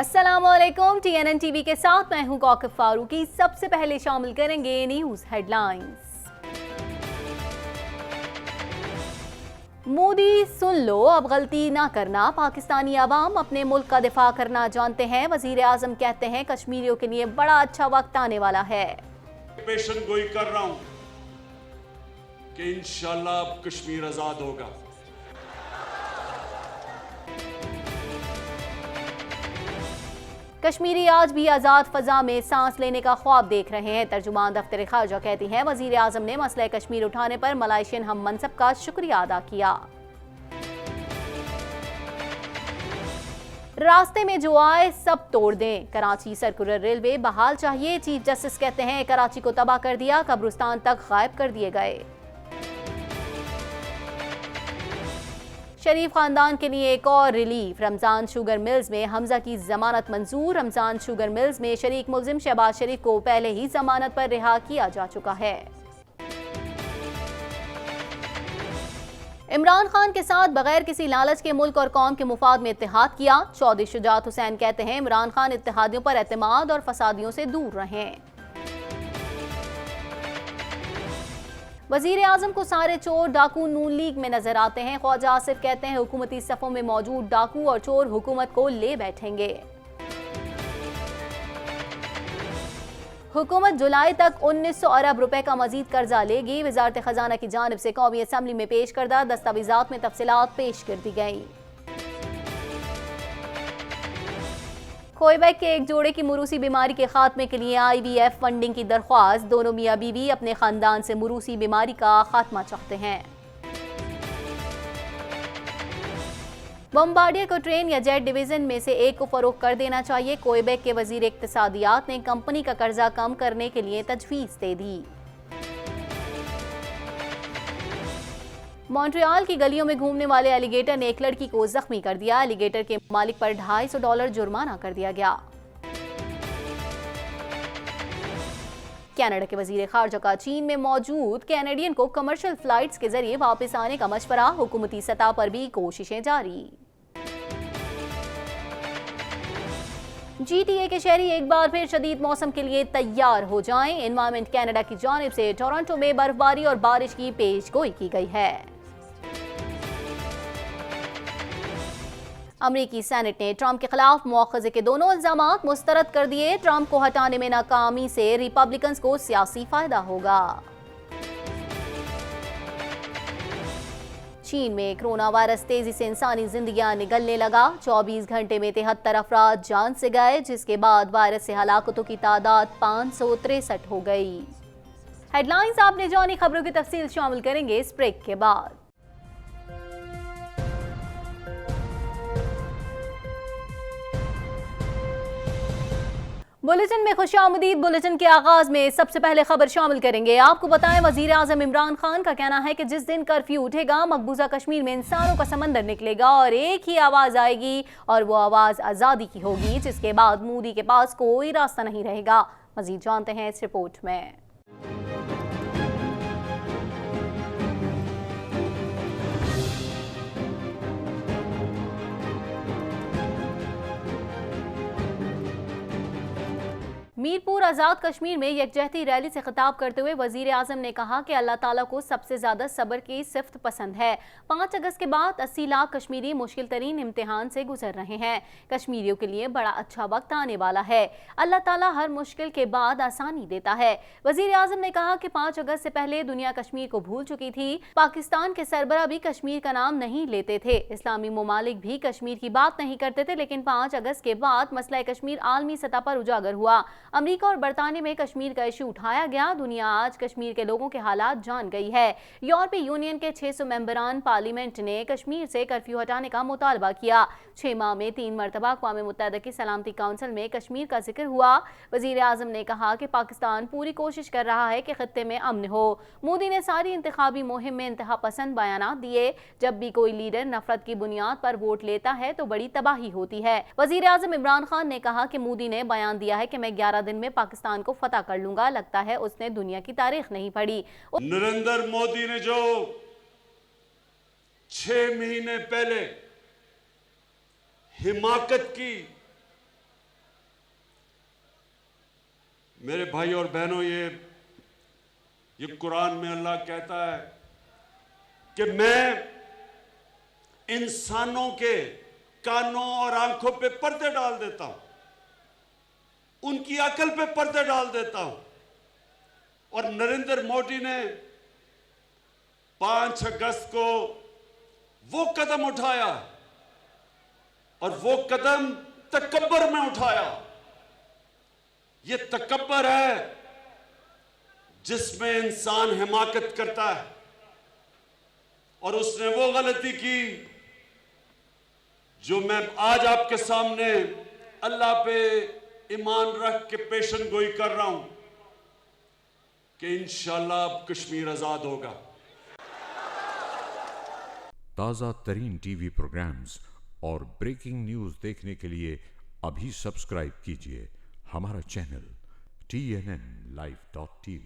अस्सलामुअलैकुम। TNN TV के साथ मैं हूं कौकब फारूकी। सबसे पहले शामिल करेंगे न्यूज हेडलाइंस। मोदी सुन लो, अब गलती ना करना। पाकिस्तानी अवाम अपने मुल्क का दिफा करना जानते हैं। वजीर आजम कहते हैं कश्मीरियों के लिए बड़ा अच्छा वक्त आने वाला है। पेशन गोई कर रहा हूं कि इंशाल्लाह अब कश्मीर आजाद होगा। कश्मीरी आज भी आज़ाद फ़ज़ा में सांस लेने का ख्वाब देख रहे हैं। तर्जुमान दफ्तर खारजा कहती हैं वज़ीर आज़म ने मसला कश्मीर उठाने पर मलाइशियन हम मनसब का शुक्रिया अदा किया। रास्ते में जो आए सब तोड़ दें। कराची सर्कुलर रेलवे बहाल चाहिए। चीफ जस्टिस कहते हैं कराची को तबाह कर दिया, कब्रिस्तान तक गायब कर दिए गए। शरीफ खानदान के लिए एक और रिलीफ। रमजान शुगर मिल्स में हमजा की जमानत मंजूर। रमजान शुगर मिल्स में शरीक मुल्जिम शहबाज शरीफ को पहले ही जमानत पर रिहा किया जा चुका है। इमरान खान के साथ बगैर किसी लालच के मुल्क और कौम के मुफाद में इत्तेहाद किया। चौधरी शुजात हुसैन कहते हैं इमरान खान इत्तेहादियों पर एतमाद और फसादियों से दूर रहें। वजीर आजम को सारे चोर डाकू नून लीग में नजर आते हैं। ख्वाजा आसिफ कहते हैं हुकूमती सफों में मौजूद डाकू और चोर हुकूमत को ले बैठेंगे। हुकूमत जुलाई तक 1900 अरब रुपए का मजीद कर्जा लेगी। वजारत खजाना की जानिब से कौमी असम्बली में पेश करदा दस्तावेजात में तफसीलात पेश कर दी गई। कोयबैक के एक जोड़े की मुरूसी बीमारी के खात्मे के लिए IVF फंडिंग की दरख्वास्त। दोनों मियाँ बीवी अपने खानदान से मुरूसी बीमारी का खात्मा चाहते हैं। बम्बार्डियर को ट्रेन या जेट डिवीजन में से एक को फरोख्त कर देना चाहिए। कोयबैक के वजीर इक्तिसादियात ने कंपनी का कर्जा कम करने के लिए तजवीज दे दी। मॉन्ट्रियल की गलियों में घूमने वाले एलिगेटर ने एक लड़की को जख्मी कर दिया। एलिगेटर के मालिक पर $250 जुर्माना कर दिया गया। कनाडा के वजीर खारजा का चीन में मौजूद कैनेडियन को कमर्शियल फ्लाइट्स के जरिए वापस आने का मशवरा। हुकूमती सतह पर भी कोशिशें जारी। GTA के शहरी एक बार फिर शदीद मौसम के लिए तैयार हो जाएं। एनवायरमेंट कनाडा की जानिब से टोरंटो में बर्फबारी और बारिश की पेशगोई की गई है। अमरीकी सेनेट ने ट्रंप के खिलाफ मुआखजे के दोनों इल्जामात मुस्तरद कर दिए। ट्रंप को हटाने में नाकामी से रिपब्लिकन्स को सियासी फायदा होगा। चीन में कोरोना वायरस तेजी से इंसानी जिंदगियां निगलने लगा। 24 घंटे में 73 अफराद जान से गए, जिसके बाद वायरस से हलाकतों की तादाद 563 हो गई। हेडलाइंस आपने जानी, खबरों की तफसील शामिल करेंगे इस ब्रेक के बाद। बुलेटिन में खुशामदीद। बुलेटिन के आगाज में सबसे पहले खबर शामिल करेंगे। आपको बताएं वजीर आजम इमरान खान का कहना है कि जिस दिन कर्फ्यू उठेगा मकबूजा कश्मीर में इंसानों का समंदर निकलेगा और एक ही आवाज आएगी और वो आवाज आजादी की होगी, जिसके बाद मोदी के पास कोई रास्ता नहीं रहेगा। मजीद जानते हैं इस रिपोर्ट में। मीरपुर आज़ाद कश्मीर में यकजहती रैली से खिताब करते हुए वजीर आजम ने कहा कि अल्लाह ताला को सबसे ज़्यादा सब्र की सिफ्त पसंद है। 5 अगस्त के बाद 80 लाख कश्मीरी मुश्किल तरीन इम्तिहान से गुजर रहे हैं। कश्मीरियों के लिए बड़ा अच्छा वक्त आने वाला है। अल्लाह ताला हर मुश्किल के बाद आसानी देता है। वजीर आजम ने कहा कि 5 अगस्त से पहले दुनिया कश्मीर को भूल चुकी थी। पाकिस्तान के सरबरा भी कश्मीर का नाम नहीं लेते थे। इस्लामी ममालिक भी कश्मीर की बात नहीं करते थे, लेकिन 5 अगस्त के बाद मसला कश्मीर आलमी सतह पर उजागर हुआ। अमेरिका और बरतानिया में कश्मीर का इशू उठाया गया। दुनिया आज कश्मीर के लोगों के हालात जान गई है। यूरोपीय यूनियन के 600 मेंबरान पार्लियामेंट ने कश्मीर से कर्फ्यू हटाने का मुतालबा किया। 6 माह में 3 मरतबा अक़वाम मुत्तहिदा की सलामती काउंसिल में कश्मीर का जिक्र हुआ। वजीर आजम ने कहा कि पाकिस्तान पूरी कोशिश कर रहा है कि खित्ते में अमन हो। मोदी ने सारी इंतखाबी मुहिम में इंतहा पसंद बयानात दिए। जब भी कोई लीडर नफरत की बुनियाद पर वोट लेता है तो बड़ी तबाही होती है। वजीर आजम इमरान खान ने कहा कि मोदी ने बयान दिया है कि मैं 11 दिन में पाकिस्तान को फतह कर लूंगा। लगता है उसने दुनिया की तारीख नहीं पढ़ी। नरेंद्र मोदी ने जो 6 महीने पहले हिमाकत की, मेरे भाई और बहनों, ये कुरान में अल्लाह कहता है कि मैं इंसानों के कानों और आंखों पे पर्दे डाल देता हूं, उनकी अकल पे पर्दे डाल देता हूं। और नरेंद्र मोदी ने 5 अगस्त को वो कदम उठाया, और वो कदम तकब्बर में उठाया। ये तकब्बर है जिसमें इंसान हिमाकत करता है, और उसने वो गलती की जो मैं आज आपके सामने अल्लाह पे ईमान रख के पेशन गोई कर रहा हूं कि इंशाअल्लाह अब कश्मीर आजाद होगा। ताज़ा तरीन टीवी प्रोग्राम्स और ब्रेकिंग न्यूज़ देखने के लिए अभी सब्सक्राइब कीजिए हमारा चैनल TNNlive.tv।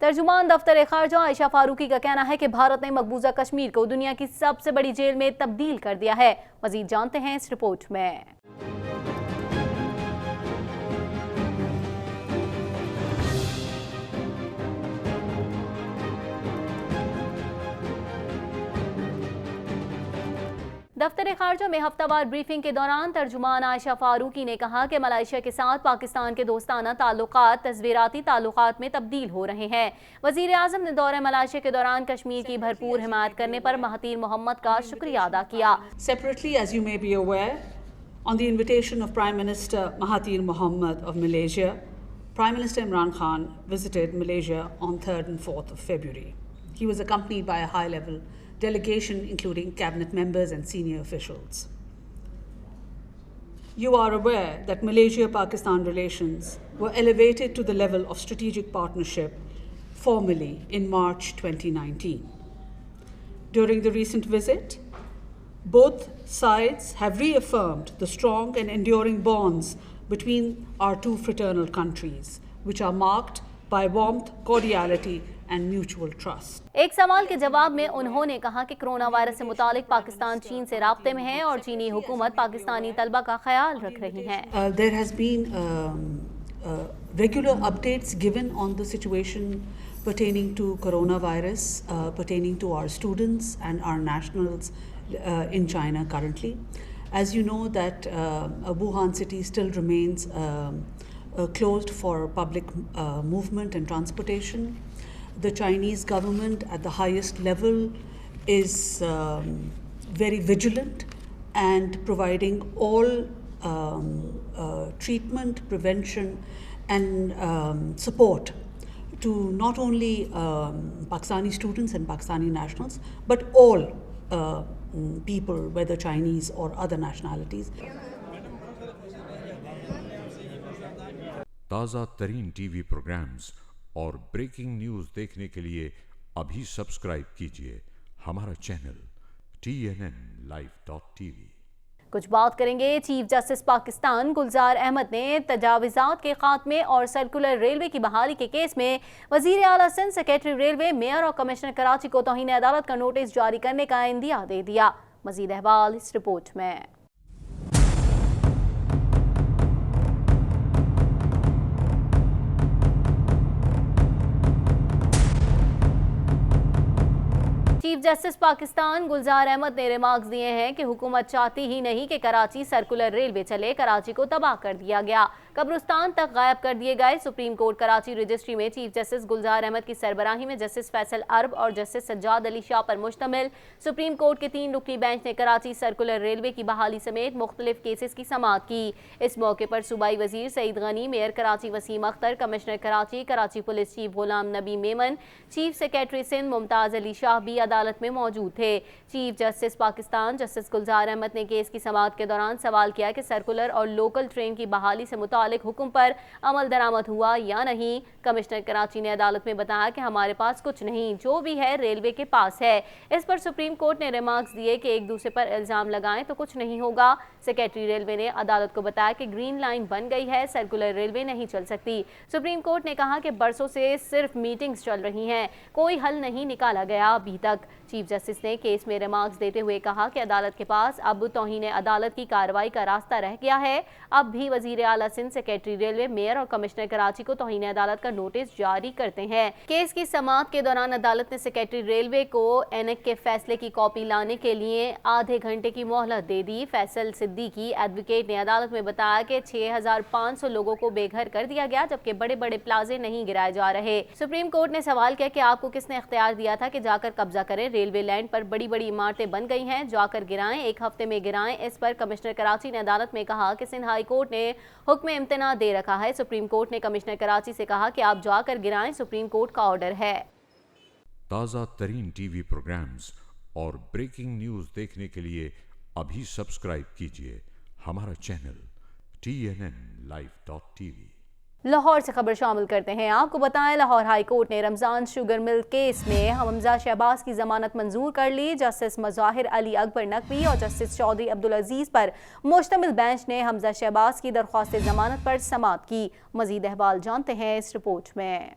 तर्जुमान दफ्तर खारजा आयशा फारूकी का कहना है कि भारत ने मकबूजा कश्मीर को दुनिया की सबसे बड़ी जेल में तब्दील कर दिया है। मजीद जानते हैं इस रिपोर्ट में। दफ्तर खारजा में हफ्तावार ब्रीफिंग के दौरान तर्जुमान आयशा फारूकी ने कहा कि मलेशिया के साथ पाकिस्तान के दोस्ताना ताल्लुकात तस्वीराती ताल्लुकात में तब्दील हो रहे हैं। वजीर आजम ने दौरे मलेशिया के दौरान कश्मीर की भरपूर हिमायत करने पर महातीर मोहम्मद का शुक्रिया अदा किया। Separately, as you may be aware, on the invitation of Prime Minister Mahathir Mohamad of Malaysia, Prime Minister Imran Khan visited Malaysia on 3rd and 4th of February. He was accompanied by a high-level delegation including cabinet members and senior officials. You are aware that Malaysia-Pakistan relations were elevated to the level of strategic partnership formally in March 2019. During the recent visit, both sides have reaffirmed the strong and enduring bonds between our two fraternal countries, which are marked by warmth, cordiality and mutual trust. एक सवाल के जवाब में उन्होंने कहा कि corona virus से मुतालिक पाकिस्तान चीन से राब्ते में है और चीनी हुकूमत पाकिस्तानी तलबा का ख्याल रख रही है। There has been regular updates given on the situation pertaining to coronavirus, pertaining to our students and our nationals in China currently. As you know that Wuhan city still remains closed for public movement and transportation. The Chinese government at the highest level is very vigilant and providing all treatment, prevention and support to not only Pakistani students and Pakistani nationals, but all people, whether Chinese or other nationalities. ताज़ा तरीन TV programmes और breaking news देखने के लिए अभी subscribe कीजिए हमारा channel TNNlive.tv। कुछ बात करेंगे चीफ जस्टिस पाकिस्तान गुलजार अहमद ने तजाविज़ात के खात्मे और सर्कुलर रेलवे की बहाली के केस में वजीर आला सिंध, सेक्रेटरी रेलवे, मेयर और कमिश्नर कराची को तौहीन अदालत का नोटिस जारी करने का इंदिया दे दिया। मजीद अहवाल इस रिपोर्ट में। चीफ जस्टिस पाकिस्तान गुलजार अहमद ने रिमार्क्स दिए हैं कि हुकूमत चाहती ही नहीं कि कराची सर्कुलर रेलवे चले, कराची को तबाह कर दिया गया, कब्रिस्तान तक गायब कर दिए गए। सुप्रीम कोर्ट कराची रजिस्ट्री में चीफ जस्टिस गुलजार अहमद की सरबराही में जस्टिस फैसल अरब और जस्टिस सज्जाद अली शाह पर मुश्तमिल सुप्रीम कोर्ट के 3 रुकनी बेंच ने कराची सर्कुलर रेलवे की बहाली समेत मुख्तलिफ केसेस की समाअत की। इस मौके पर सूबाई वजीर Saeed Ghani, mayor Karachi Waseem Akhtar, commissioner Karachi, Karachi police chief Ghulam Nabi Memon, chief secretary Sindh Mumtaz Ali Shah भी अदालत में मौजूद थे। Chief justice Pakistan justice Gulzar Ahmed ने केस की समाअत के दौरान सवाल किया कि सर्कुलर और लोकल ट्रेन की बहाली से मुतालिक हुक्म पर अमल दरामद हुआ या नहीं। कमिश्नर कराची ने अदालत में बताया कि हमारे पास कुछ नहीं, जो भी है रेलवे के पास है। इस पर सुप्रीम कोर्ट ने रिमार्क्स दिए कि एक दूसरे पर इल्जाम लगाएं तो कुछ नहीं होगा। सेक्रेटरी रेलवे ने अदालत को बताया कि ग्रीन लाइन बन गई है, सर्कुलर रेलवे नहीं चल सकती। सुप्रीम कोर्ट ने कहा कि बरसों से सिर्फ मीटिंग्स चल रही हैं, कोई हल नहीं निकाला गया अभी तक। चीफ जस्टिस ने केस में रिमार्क्स देते हुए कहा कि अदालत के पास अब तौहीन अदालत की कार्रवाई का रास्ता रह गया है। अब भी वजीर आला सिंध, सेक्रेटरी रेलवे, मेयर और कमिश्नर कराची को तौहीन अदालत का नोटिस जारी करते हैं। केस की समाअत के दौरान अदालत ने सेक्रेटरी रेलवे को एनेक के फैसले की कॉपी लाने के लिए आधे घंटे की मोहलत दे दी। फैसल सिद्दीकी एडवोकेट ने अदालत में बताया कि 6500 लोगों को बेघर कर दिया गया, जबकि बड़े बड़े प्लाजे नहीं गिराए जा रहे। सुप्रीम कोर्ट ने सवाल किया कि आपको किसने इख्तियार दिया था कि जाकर कब्जा करें? रेलवे लैंड पर बड़ी बड़ी इमारतें बन गई हैं, जाकर गिराएं, 1 हफ्ते में गिराएं। इस पर कमिश्नर कराची ने अदालत में कहा कि सिंध हाई कोर्ट ने हुक्म इम्तना दे रखा है। सुप्रीम कोर्ट ने कमिश्नर कराची से कहा कि आप जाकर गिराएं, सुप्रीम कोर्ट का ऑर्डर है। ताज़ा तरीन टीवी प्रोग्राम्स और ब्रेकिंग न्यूज़ देखने के लिए अभी सब्सक्राइब कीजिए हमारा चैनल TNNlive.tv। लाहौर से खबर शामिल करते हैं। आपको बताएं, लाहौर हाई कोर्ट ने रमजान शुगर मिल केस में हमजा शहबाज की जमानत मंजूर कर ली। जस्टिस मुज़ाहिर अली अकबर नकवी और जस्टिस चौधरी अब्दुल अजीज पर मुश्तमिल बेंच ने हमजा शहबाज की दरख्वास्त जमानत पर समाअत की। मजीद अहवाल जानते हैं इस रिपोर्ट में।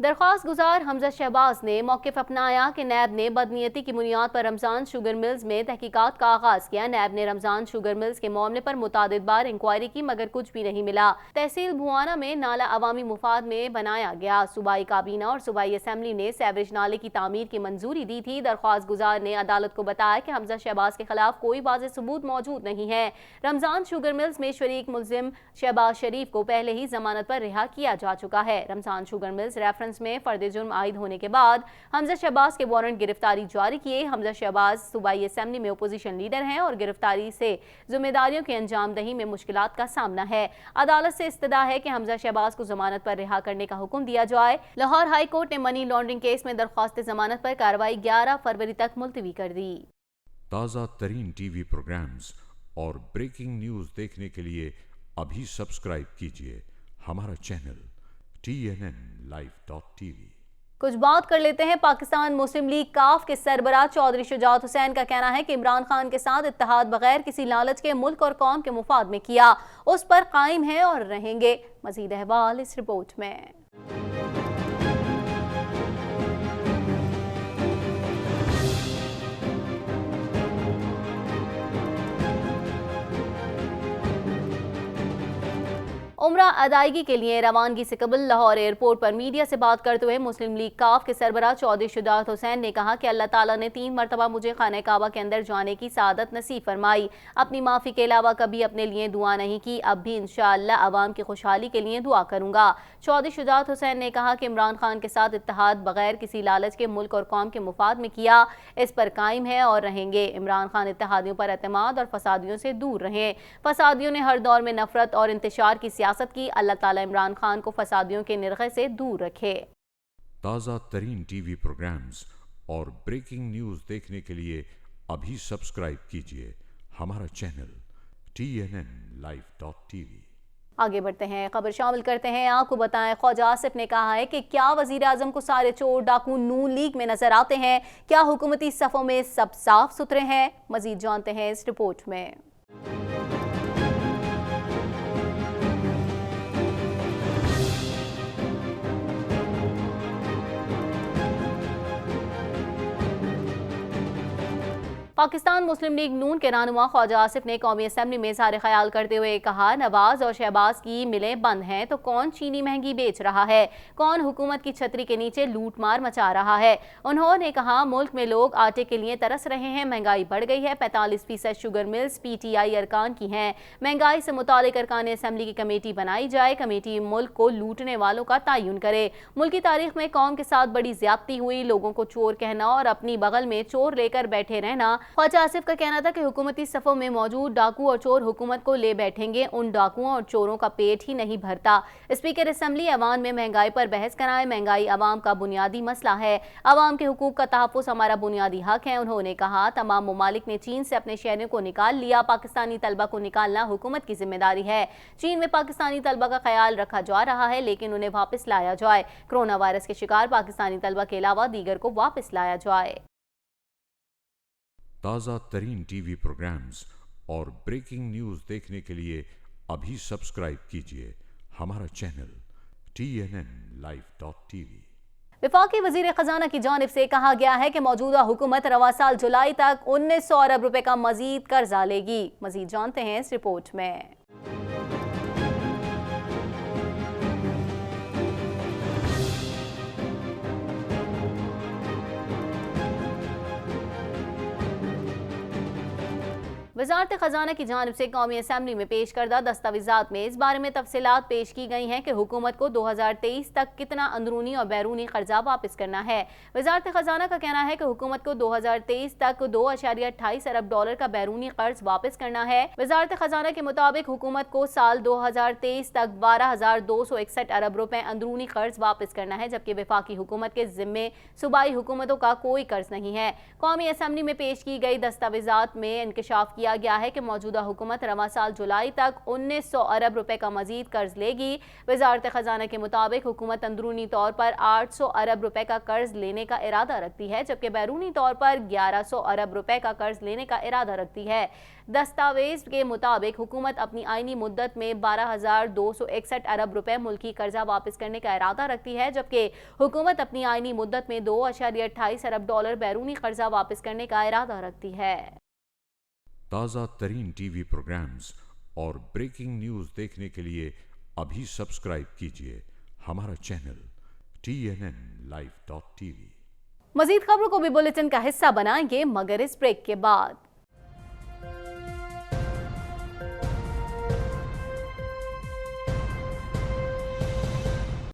दरख्वास्त गुजार हमजा शहबाज ने मौक़िफ़ अपनाया कि नैब ने बदनीयती की बुनियाद पर रमजान शुगर मिल्स में तहकीकात का आगाज़ किया। नैब ने रमजान शुगर मिल्स के मामले पर मुतादिद बार इंक्वायरी की, मगर कुछ भी नहीं मिला। तहसील भुआना में नाला अवामी मुफाद में बनाया गया। सूबाई काबीना और सूबाई असम्बली ने सेवरेज नाले की तामीर की मंजूरी दी थी। दरख्वास्त गुजार ने अदालत को बताया कि हमजा शहबाज के खिलाफ कोई वाज़ेह सबूत मौजूद नहीं है। रमजान शुगर मिल्स में शरीक मुल्जिम शहबाज शरीफ को पहले ही जमानत पर रिहा किया जा चुका है। रमजान शुगर मिल्स रेफरेंस में फर्द जुर्म आयद होने के बाद हमजा शहबाज के वारंट गिरफ्तारी जारी किए। हमजा शहबाज सूबाई असेंबली में ओपोजिशन लीडर हैं और गिरफ्तारी से जिम्मेदारियों की अंजाम दही में मुश्किलात का सामना है। अदालत से इस्तदा है कि हमजा शहबाज को जमानत पर रिहा करने का हुक्म दिया जाए। लाहौर हाई कोर्ट ने मनी लॉन्ड्रिंग केस में दरख्वास्त जमानत पर कार्रवाई 11 फरवरी तक मुलतवी कर दी। ताज़ा तरीन टीवी प्रोग्राम्स और ब्रेकिंग न्यूज़ देखने के लिए अभी सब्सक्राइब कीजिए हमारा चैनल TNNlive.tv। कुछ बात कर लेते हैं पाकिस्तान मुस्लिम लीग काफ के सरबराह चौधरी शुजात हुसैन का कहना है कि इमरान खान के साथ इत्तेहाद बगैर किसी लालच के मुल्क और कौम के मुफाद में किया, उस पर कायम है और रहेंगे। मजीद अहवाल इस रिपोर्ट में। उम्रा अदायगी के लिए रवानगी से कबल लाहौर एयरपोर्ट पर मीडिया से बात करते हुए मुस्लिम लीग काफ के सरबराह चौधरी शुजात हुसैन ने कहा कि अल्लाह ताला ने 3 मरतबा मुझे खाने काबा के अंदर जाने की सादत नसीब फरमाई। अपनी माफ़ी के अलावा कभी अपने लिए दुआ नहीं की, अब भी इंशाअल्लाह अवाम की खुशहाली के लिए दुआ करूँगा। चौधरी शुजात हुसैन ने कहा कि इमरान खान के साथ इत्तेहाद बगैर किसी लालच के मुल्क और कौम के मुफाद में किया, इस पर कायम है और रहेंगे। इमरान खान इत्तेहादियों पर एतमाद और फसादियों से दूर रहें। फसादियों ने हर दौर में नफरत और इंतशार की सियासत की। अल्लाह ताला इमरान खान को फसादियों के निर्गे से दूर रखे। ताज़ा तरीन टीवी प्रोग्राम्स और ब्रेकिंग न्यूज़ देखने के लिए अभी सब्सक्राइब कीजिए हमारा चैनल TNNlive.tv। आगे बढ़ते हैं, खबर शामिल करते हैं। आपको बताएं, ख्वाजा आसिफ ने कहा है कि क्या वजीर आजम को सारे चोर डाकू नून लीग में नजर आते हैं? क्या हुकूमती सफ़ों में सब साफ सुथरे हैं? मजीद जानते हैं इस रिपोर्ट में। पाकिस्तान मुस्लिम लीग नून के रहनुमा ख्वाजा आसिफ ने कौमी असम्बली में इज़हार ख्याल करते हुए कहा, नवाज और शहबाज की मिलें बंद हैं तो कौन चीनी महंगी बेच रहा है, कौन हुकूमत की छतरी के नीचे लूट मार मचा रहा है। उन्होंने कहा, मुल्क में लोग आटे के लिए तरस रहे हैं, महंगाई बढ़ गई है। 45% शुगर मिल्स PTI अरकान की हैं। महंगाई से मुतालिक अरकान असम्बली की कमेटी बनाई जाए। कमेटी मुल्क को लूटने वालों का तयन करे। मुल्क की तारीख में कौम के साथ बड़ी ज्यादती हुई, लोगों को चोर कहना और अपनी बगल में चोर लेकर बैठे रहना। ख्वाजा आसिफ का कहना था कि हुकूमती सफ़ों में मौजूद डाकू और चोर हुकूमत को ले बैठेंगे, उन डाकुओं और चोरों का पेट ही नहीं भरता। स्पीकर असम्बली अवाम में महंगाई पर बहस कराएं। महंगाई अवाम का बुनियादी मसला है, अवाम के हुकूक का तहफ़्फ़ुज़ हमारा बुनियादी हक है। उन्होंने कहा, तमाम ममालिक ने चीन से अपने शहरों को निकाल लिया, पाकिस्तानी तलबा को निकालना हुकूमत की जिम्मेदारी है। चीन में पाकिस्तानी तलबा का ख्याल रखा जा रहा है, लेकिन उन्हें वापस लाया जाए। कोरोना वायरस के शिकार पाकिस्तानी तलबा के अलावा दीगर को वापस लाया जाए। ताज़ा तरीन टीवी प्रोग्राम्स और ब्रेकिंग न्यूज़ देखने के लिए अभी सब्सक्राइब कीजिए हमारा चैनल TNNlive.tv। वफाकी वजीर खजाना की जानिब से कहा गया है कि मौजूदा हुकूमत रवा साल जुलाई तक 1900 अरब रुपए का मजीद कर्जा लेगी। मजीद जानते हैं इस रिपोर्ट में। वजारत खजाना की जानिब से कौमी असम्बली में पेश करदा दस्तावेजात में इस बारे में तफसीलात पेश की गई हैं कि हुकूमत को 2023 तक कितना अंदरूनी और बैरूनी कर्जा वापस करना है। वजारत खजाना का कहना है कि हुकूमत को 2023 तक $2.28 अरब का बैरूनी कर्ज वापस करना है। वजारत खजाना के मुताबिक हुकूमत को साल 2023 तक 12,261 अरब रुपए अंदरूनी कर्ज वापस करना है, जबकि वफाकी हुकूमत के जिम्मे सूबाई हुकूमतों का कोई कर्ज नहीं है। कौमी असम्बली में पेश की गई दस्तावेजात में इंकशाफ किया गया है कि मौजूदा हुकूमत रवा साल जुलाई तक 1900 अरब रुपए का मजीद कर्ज लेगी। वजारत खजाना के मुताबिक हुकूमत अंदरूनी तौर पर 800 अरब रुपए का कर्ज लेने का इरादा रखती है, जबकि बैरूनी तौर पर 1100 अरब रुपए का कर्ज लेने का इरादा रखती है। दस्तावेज के मुताबिक हुकूमत अपनी आईनी मुद्दत में 12,261 अरब रुपए मुल्की कर्जा वापस करने का इरादा रखती है, जबकि हुकूमत अपनी आईनी मुद्दत में $2.28 अरब बैरूनी कर्जा वापस करने का इरादा रखती है। ताज़ा तरीन टीवी प्रोग्राम्स और ब्रेकिंग न्यूज़ देखने के लिए अभी सब्सक्राइब कीजिए हमारा चैनल TNNlive.tv। मजीद खबरों को भी बुलेटिन का हिस्सा बनाएंगे, मगर इस ब्रेक के बाद।